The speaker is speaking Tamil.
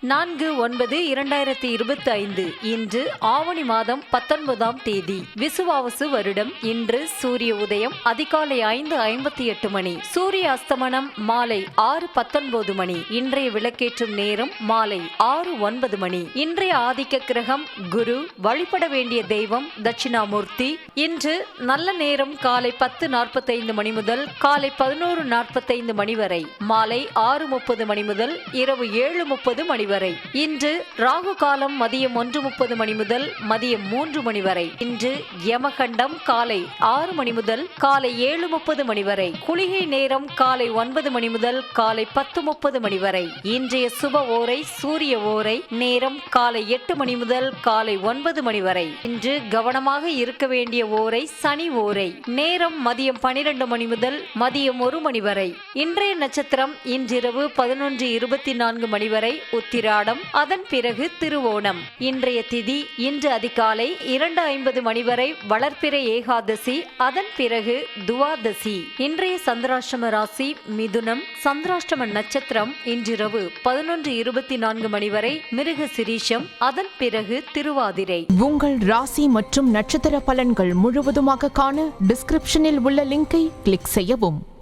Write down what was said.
4/9/2025 இன்று ஆவணி மாதம் 19ஆம் தேதி. விசுவாவசு வருடம். இன்று சூரிய உதயம் அதிகாலை 5:58 மணி. சூரிய அஸ்தமனம் மாலை 6:19 மணி. இன்றைய விளக்கேற்றும் நேரம் மாலை 6:09 மணி. இன்றைய ஆதிக்க கிரகம் குரு. வழிபட வேண்டிய தெய்வம் தட்சிணாமூர்த்தி. இன்று நல்ல நேரம் காலை 10:45 மணி முதல் காலை 11:45 மணி வரை. மாலை 6:30 மணி முதல் இரவு 7:30 மணி வரை. இன்று ராகு காலம் மதியம் 1:30 மணி முதல் மதியம் 3 மணி வரை. இன்று யமகண்டம் காலை 6 மணி முதல் காலை 7:30 மணி வரை. குளிகை நேரம் காலை 9 மணி முதல் காலை 10:30 மணி வரை. இன்றைய சுப ஓரை சூரிய ஓரை. நேரம் காலை 8 மணி முதல் காலை 9 மணி வரை. இன்று கவனமாக இருக்க வேண்டிய ஓரை சனி ஓரை. நேரம் மதியம் 12 மணி முதல் மதியம் 1 மணி வரை. இன்றைய நட்சத்திரம் இன்றிரவு 11:24 மணி வரை உத்திராடம். அதன் பிறகு திருவோணம். இன்றைய திதி இன்று அதிகாலை 2:50 மணி வரை வளர்ப்பிறை ஏகாதசி. அதன் பிறகு துவாதசி. இன்றைய சந்திராஷ்டம ராசி மிதுனம். சந்திராஷ்டம நட்சத்திரம் இன்றிரவு 11:24 மணி வரை மிருக சிரீஷம். அதன் பிறகு திருவாதிரை. உங்கள் ராசி மற்றும் நட்சத்திர பலன்கள் முழுவதுமாக காண டிஸ்கிரிப்ஷனில் உள்ள லிங்கை கிளிக் செய்யவும்.